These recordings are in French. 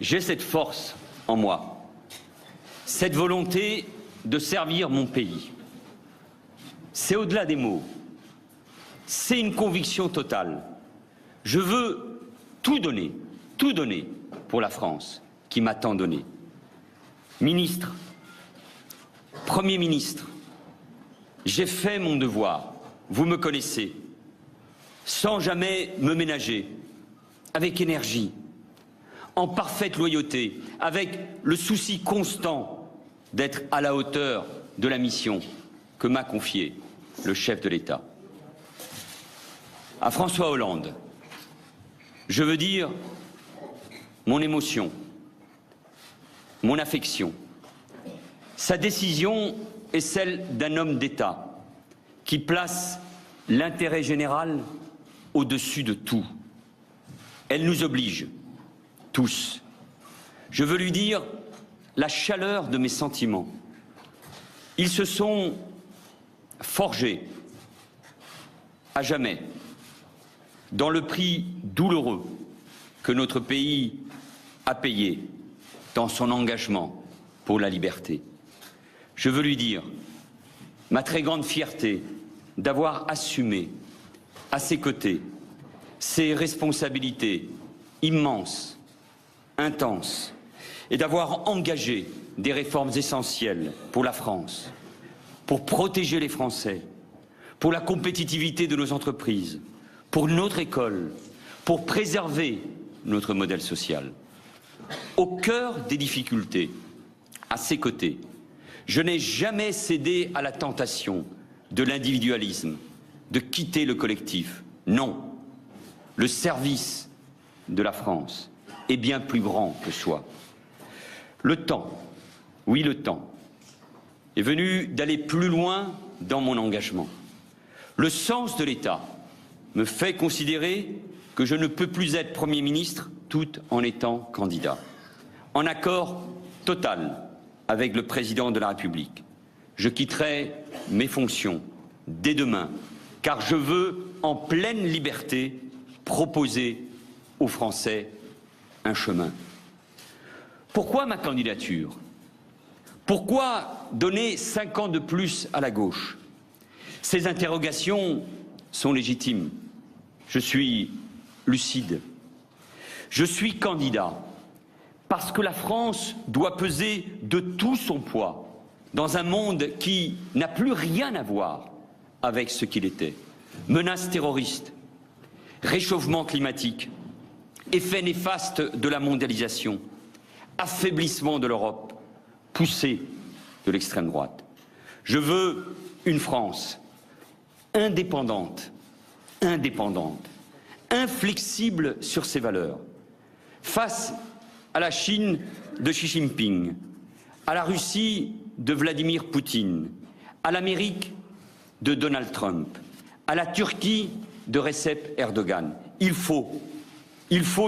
J'ai cette force en moi, cette volonté de servir mon pays. C'est au-delà des mots, c'est une conviction totale. Je veux tout donner pour la France qui m'a tant donné. Ministre, Premier ministre, j'ai fait mon devoir, vous me connaissez, sans jamais me ménager, avec énergie, en parfaite loyauté, avec le souci constant d'être à la hauteur de la mission que m'a confiée le chef de l'État. À François Hollande, je veux dire mon émotion, mon affection. Sa décision est celle d'un homme d'État qui place l'intérêt général au-dessus de tout. Elle nous oblige, tous. Je veux lui dire la chaleur de mes sentiments. Ils se sont forgés à jamais dans le prix douloureux que notre pays a payé dans son engagement pour la liberté. Je veux lui dire ma très grande fierté d'avoir assumé à ses côtés ces responsabilités immenses, intenses, et d'avoir engagé des réformes essentielles pour la France, pour protéger les Français, pour la compétitivité de nos entreprises, pour notre école, pour préserver notre modèle social. Au cœur des difficultés, à ses côtés, je n'ai jamais cédé à la tentation de l'individualisme, de quitter le collectif. Non, le service de la France est bien plus grand que soi. Le temps, oui le temps, est venu d'aller plus loin dans mon engagement. Le sens de l'État me fait considérer que je ne peux plus être Premier ministre tout en étant candidat. En accord total avec le Président de la République, je quitterai mes fonctions dès demain, car je veux, en pleine liberté, proposer aux Français un chemin. Pourquoi ma candidature? Pourquoi donner 5 ans de plus à la gauche? Ces interrogations sont légitimes. Je suis lucide. Je suis candidat parce que la France doit peser de tout son poids dans un monde qui n'a plus rien à voir avec ce qu'il était. Menaces terroristes, réchauffement climatique, effets néfastes de la mondialisation, affaiblissement de l'Europe, poussée de l'extrême droite. Je veux une France indépendante, inflexible sur ses valeurs, face à la Chine de Xi Jinping, à la Russie de Vladimir Poutine, à l'Amérique de Donald Trump, à la Turquie de Recep Erdogan. Il faut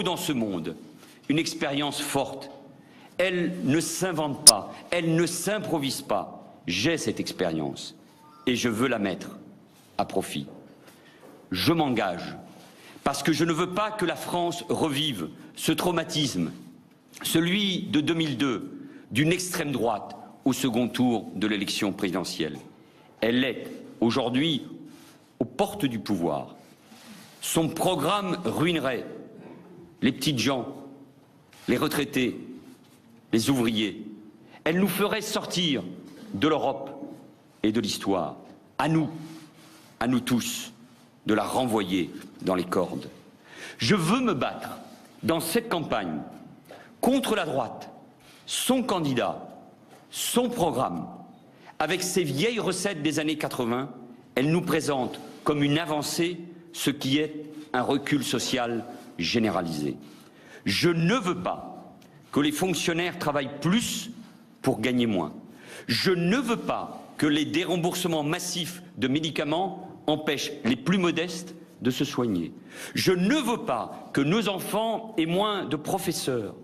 dans ce monde une expérience forte. Elle ne s'invente pas, elle ne s'improvise pas. J'ai cette expérience et je veux la mettre à profit. Je m'engage parce que je ne veux pas que la France revive ce traumatisme, celui de 2002, d'une extrême droite au second tour de l'élection présidentielle. Elle est aujourd'hui aux portes du pouvoir. Son programme ruinerait les petites gens, les retraités, les ouvriers. Elle nous ferait sortir de l'Europe et de l'histoire. À nous tous, de la renvoyer dans les cordes. Je veux me battre dans cette campagne contre la droite, son candidat, son programme. Avec ces vieilles recettes des années 80, elle nous présente comme une avancée ce qui est un recul social généralisé. Je ne veux pas que les fonctionnaires travaillent plus pour gagner moins. Je ne veux pas que les déremboursements massifs de médicaments empêchent les plus modestes de se soigner. Je ne veux pas que nos enfants aient moins de professeurs,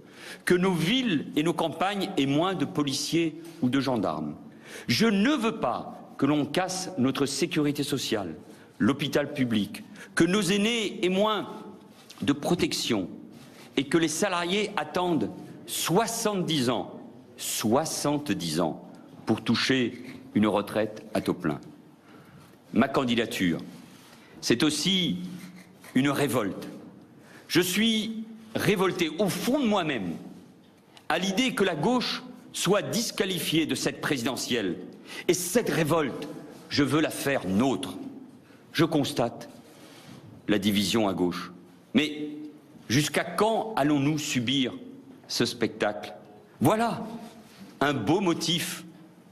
que nos villes et nos campagnes aient moins de policiers ou de gendarmes. Je ne veux pas que l'on casse notre sécurité sociale, l'hôpital public, que nos aînés aient moins de protection et que les salariés attendent 70 ans, 70 ans pour toucher une retraite à taux plein. Ma candidature, c'est aussi une révolte. Je suis révolté au fond de moi-même à l'idée que la gauche soit disqualifiée de cette présidentielle. Et cette révolte, je veux la faire nôtre. Je constate la division à gauche. Mais jusqu'à quand allons-nous subir ce spectacle? Voilà un beau motif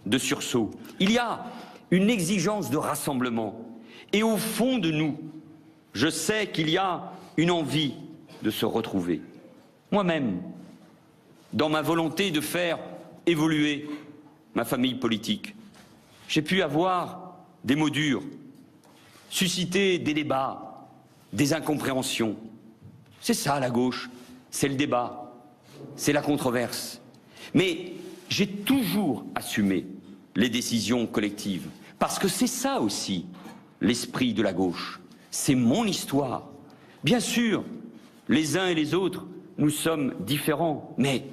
de sursaut. Il y a une exigence de rassemblement. Et au fond de nous, je sais qu'il y a une envie de se retrouver. Moi-même, dans ma volonté de faire évoluer ma famille politique, j'ai pu avoir des mots durs, susciter des débats, des incompréhensions. C'est ça la gauche, c'est le débat, c'est la controverse. Mais j'ai toujours assumé les décisions collectives, parce que c'est ça aussi l'esprit de la gauche. C'est mon histoire. Bien sûr, les uns et les autres, nous sommes différents, mais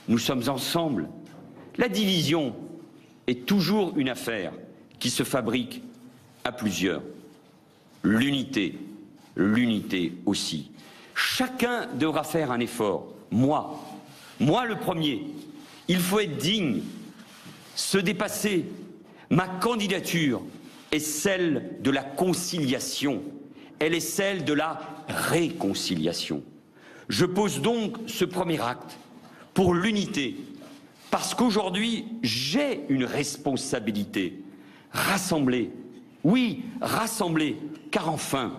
nous sommes ensemble. La division est toujours une affaire qui se fabrique à plusieurs. L'unité aussi. Chacun devra faire un effort. Moi le premier. Il faut être digne, se dépasser. Ma candidature est celle de la conciliation. Elle est celle de la réconciliation. Je pose donc ce premier acte pour l'unité, parce qu'aujourd'hui, j'ai une responsabilité. Rassembler, oui, rassembler, car enfin,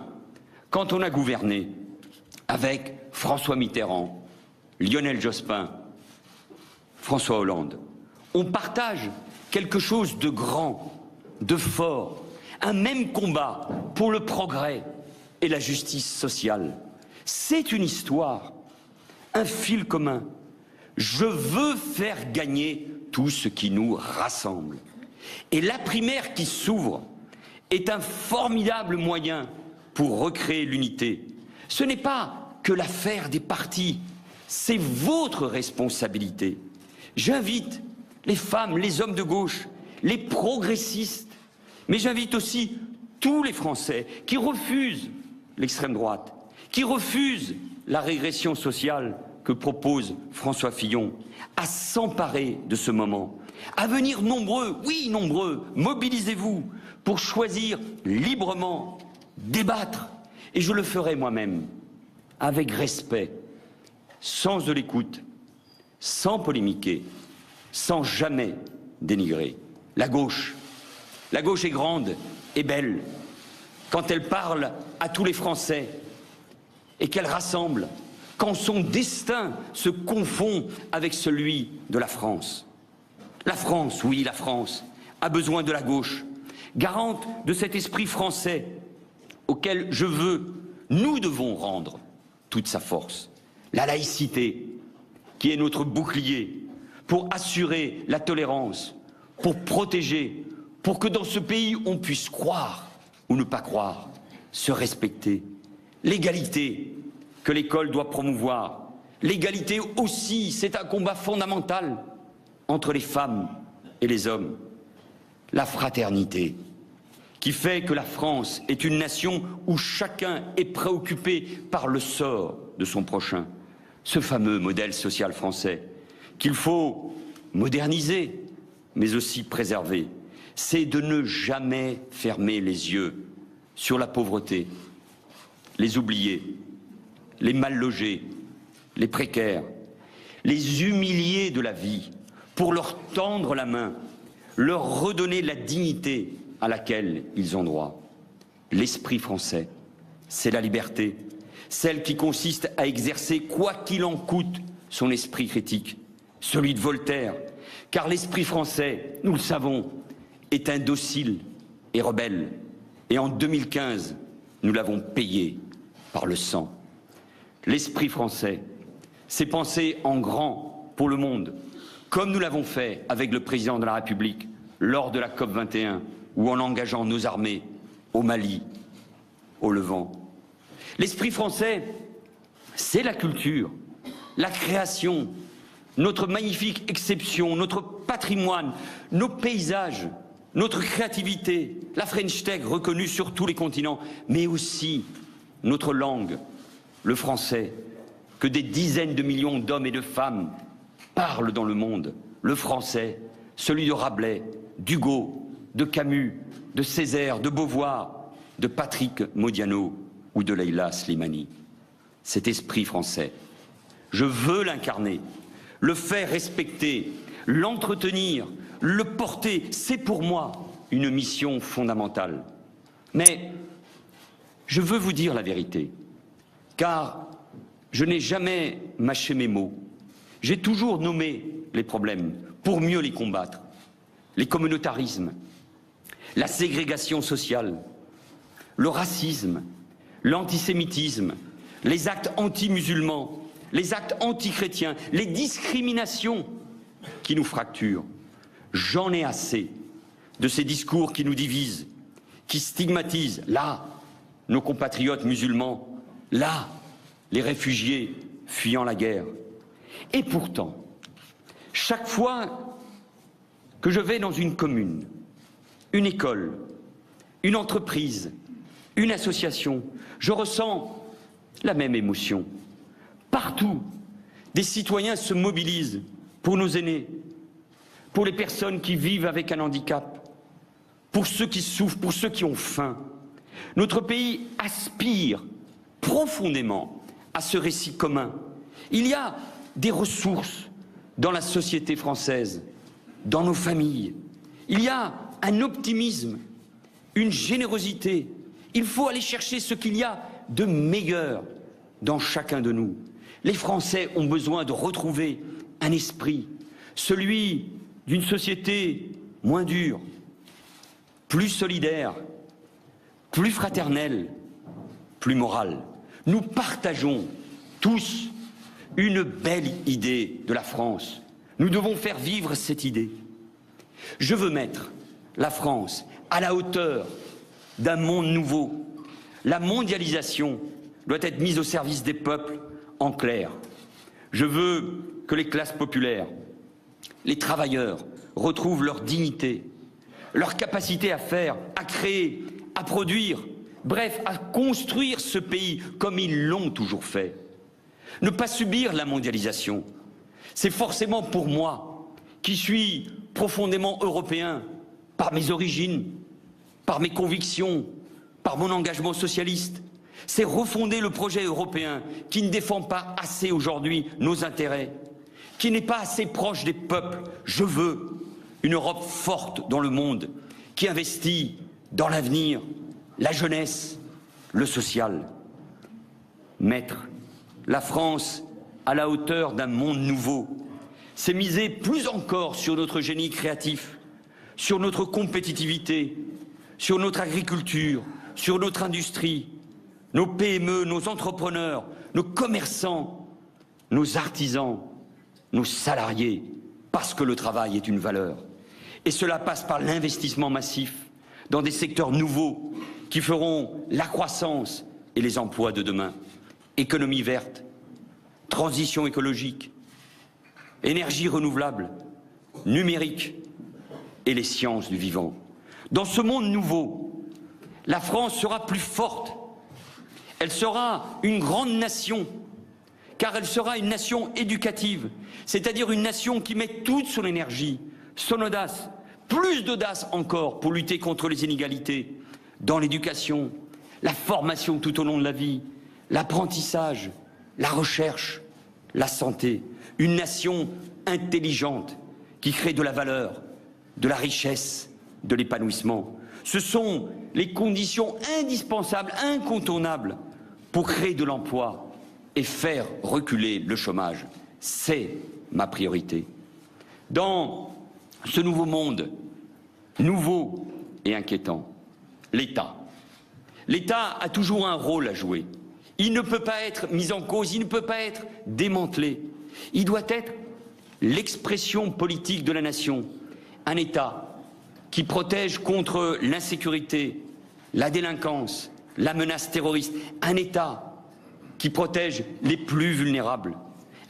quand on a gouverné avec François Mitterrand, Lionel Jospin, François Hollande, on partage quelque chose de grand, de fort, un même combat pour le progrès et la justice sociale. C'est une histoire, un fil commun. Je veux faire gagner tout ce qui nous rassemble. Et la primaire qui s'ouvre est un formidable moyen pour recréer l'unité. Ce n'est pas que l'affaire des partis, c'est votre responsabilité. J'invite les femmes, les hommes de gauche, les progressistes, mais j'invite aussi tous les Français qui refusent l'extrême droite, qui refusent la régression sociale que propose François Fillon, à s'emparer de ce moment, à venir nombreux, oui nombreux, mobilisez-vous pour choisir librement, débattre, et je le ferai moi-même, avec respect, sans de l'écoute, sans polémiquer, sans jamais dénigrer. La gauche est grande et belle quand elle parle à tous les Français et qu'elle rassemble, quand son destin se confond avec celui de la France. La France, oui, la France, a besoin de la gauche, garante de cet esprit français auquel nous devons rendre toute sa force. La laïcité, qui est notre bouclier pour assurer la tolérance, pour protéger, pour que dans ce pays on puisse croire ou ne pas croire, se respecter. L'égalité que l'école doit promouvoir. L'égalité aussi, c'est un combat fondamental entre les femmes et les hommes. La fraternité, qui fait que la France est une nation où chacun est préoccupé par le sort de son prochain. Ce fameux modèle social français qu'il faut moderniser, mais aussi préserver, c'est de ne jamais fermer les yeux sur la pauvreté, les oubliés, les mal logés, les précaires, les humiliés de la vie, pour leur tendre la main, leur redonner la dignité à laquelle ils ont droit. L'esprit français, c'est la liberté, celle qui consiste à exercer, quoi qu'il en coûte, son esprit critique, celui de Voltaire, car l'esprit français, nous le savons, est indocile et rebelle. Et en 2015, nous l'avons payé par le sang. L'esprit français, c'est penser en grand pour le monde, comme nous l'avons fait avec le président de la République lors de la COP21 ou en engageant nos armées au Mali, au Levant. L'esprit français, c'est la culture, la création, notre magnifique exception, notre patrimoine, nos paysages, notre créativité, la French Tech reconnue sur tous les continents, mais aussi notre langue, le français, que des dizaines de millions d'hommes et de femmes parlent dans le monde, le français, celui de Rabelais, d'Hugo, de Camus, de Césaire, de Beauvoir, de Patrick Modiano ou de Leila Slimani. Cet esprit français, je veux l'incarner, le faire respecter, l'entretenir, le porter, c'est pour moi une mission fondamentale. Mais je veux vous dire la vérité, car je n'ai jamais mâché mes mots. J'ai toujours nommé les problèmes pour mieux les combattre. Les communautarismes, la ségrégation sociale, le racisme, l'antisémitisme, les actes anti-musulmans, les actes anti-chrétiens, les discriminations qui nous fracturent. J'en ai assez de ces discours qui nous divisent, qui stigmatisent, là, nos compatriotes musulmans, là, les réfugiés fuyant la guerre. Et pourtant, chaque fois que je vais dans une commune, une école, une entreprise, une association, je ressens la même émotion. Partout, des citoyens se mobilisent pour nos aînés, pour les personnes qui vivent avec un handicap, pour ceux qui souffrent, pour ceux qui ont faim. Notre pays aspire profondément à ce récit commun. Il y a des ressources dans la société française, dans nos familles. Il y a un optimisme, une générosité. Il faut aller chercher ce qu'il y a de meilleur dans chacun de nous. Les Français ont besoin de retrouver un esprit, celui d'une société moins dure, plus solidaire, plus fraternelle, plus morale. Nous partageons tous une belle idée de la France. Nous devons faire vivre cette idée. Je veux mettre la France à la hauteur d'un monde nouveau. La mondialisation doit être mise au service des peuples en clair. Je veux que les classes populaires, les travailleurs retrouvent leur dignité, leur capacité à faire, à créer, à produire, bref, à construire ce pays comme ils l'ont toujours fait. Ne pas subir la mondialisation, c'est forcément pour moi, qui suis profondément européen, par mes origines, par mes convictions, par mon engagement socialiste, c'est refonder le projet européen qui ne défend pas assez aujourd'hui nos intérêts, qui n'est pas assez proche des peuples. Je veux une Europe forte dans le monde, qui investit dans l'avenir, la jeunesse, le social. Mettre la France à la hauteur d'un monde nouveau, c'est miser plus encore sur notre génie créatif, sur notre compétitivité, sur notre agriculture, sur notre industrie, nos PME, nos entrepreneurs, nos commerçants, nos artisans, nos salariés, parce que le travail est une valeur. Et cela passe par l'investissement massif dans des secteurs nouveaux qui feront la croissance et les emplois de demain. Économie verte, transition écologique, énergie renouvelable, numérique et les sciences du vivant. Dans ce monde nouveau, la France sera plus forte. Elle sera une grande nation, car elle sera une nation éducative, c'est-à-dire une nation qui met toute son énergie, son audace, plus d'audace encore pour lutter contre les inégalités, dans l'éducation, la formation tout au long de la vie, l'apprentissage, la recherche, la santé. Une nation intelligente qui crée de la valeur, de la richesse, de l'épanouissement. Ce sont les conditions indispensables, incontournables pour créer de l'emploi et faire reculer le chômage. C'est ma priorité. Dans ce nouveau monde, nouveau et inquiétant, l'État. L'État a toujours un rôle à jouer. Il ne peut pas être mis en cause, il ne peut pas être démantelé. Il doit être l'expression politique de la nation. Un État qui protège contre l'insécurité, la délinquance, la menace terroriste. Un État qui protège les plus vulnérables.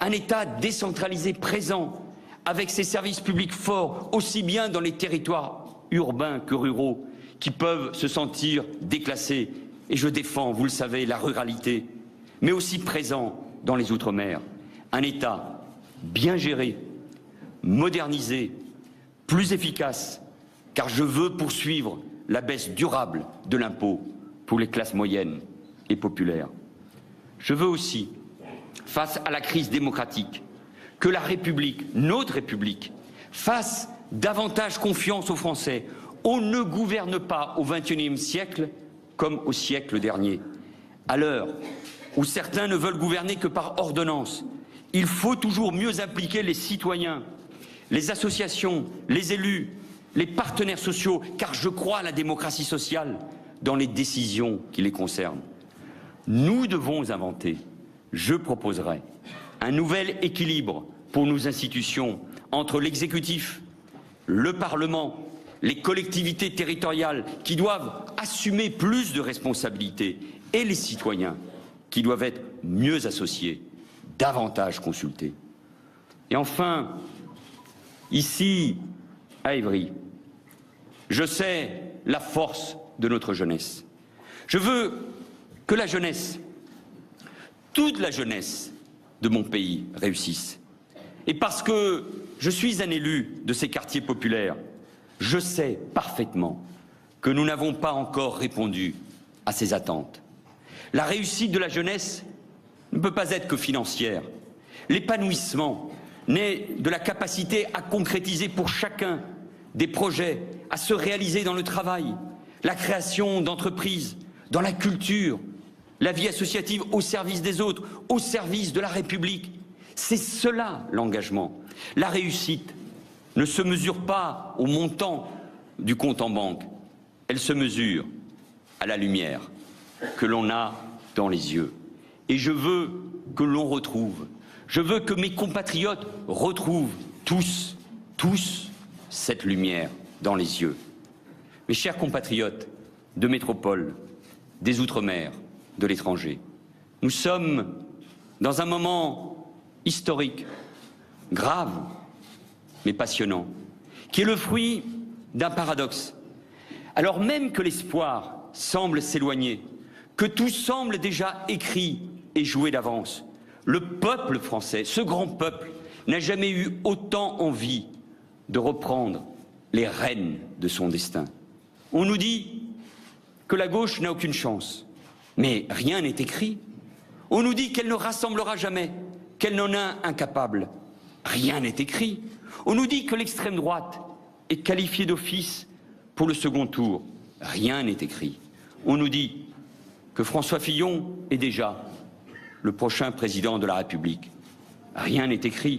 un État décentralisé présent, avec ses services publics forts, aussi bien dans les territoires urbains que ruraux, qui peuvent se sentir déclassés. Et je défends, vous le savez, la ruralité, mais aussi présent dans les Outre-mer. Un État bien géré, modernisé, plus efficace, car je veux poursuivre la baisse durable de l'impôt pour les classes moyennes et populaires. Je veux aussi, face à la crise démocratique, que la République, notre République, fasse davantage confiance aux Français. On ne gouverne pas au XXIe siècle comme au siècle dernier. À l'heure où certains ne veulent gouverner que par ordonnance, il faut toujours mieux impliquer les citoyens, les associations, les élus, les partenaires sociaux, car je crois à la démocratie sociale dans les décisions qui les concernent. Nous devons inventer, je proposerai, un nouvel équilibre pour nos institutions entre l'exécutif, le Parlement, les collectivités territoriales qui doivent assumer plus de responsabilités et les citoyens qui doivent être mieux associés, davantage consultés. Et enfin, ici, à Évry, je sais la force de notre jeunesse. Je veux que la jeunesse, toute la jeunesse de mon pays réussisse. Et parce que je suis un élu de ces quartiers populaires, je sais parfaitement que nous n'avons pas encore répondu à ces attentes. La réussite de la jeunesse ne peut pas être que financière. L'épanouissement naît de la capacité à concrétiser pour chacun des projets, à se réaliser dans le travail, la création d'entreprises, dans la culture, la vie associative au service des autres, au service de la République. C'est cela l'engagement. La réussite ne se mesure pas au montant du compte en banque, elle se mesure à la lumière que l'on a dans les yeux. Et je veux que l'on retrouve, je veux que mes compatriotes retrouvent tous cette lumière dans les yeux. Mes chers compatriotes de métropole, des Outre-mer, de l'étranger, nous sommes dans un moment historique, grave, mais passionnant, qui est le fruit d'un paradoxe. Alors même que l'espoir semble s'éloigner, que tout semble déjà écrit et joué d'avance, le peuple français, ce grand peuple, n'a jamais eu autant envie de reprendre les rênes de son destin. On nous dit que la gauche n'a aucune chance, mais rien n'est écrit. On nous dit qu'elle ne rassemblera jamais, qu'elle n'en a incapable. Rien n'est écrit. On nous dit que l'extrême droite est qualifiée d'office pour le second tour. Rien n'est écrit. On nous dit que François Fillon est déjà le prochain président de la République. Rien n'est écrit.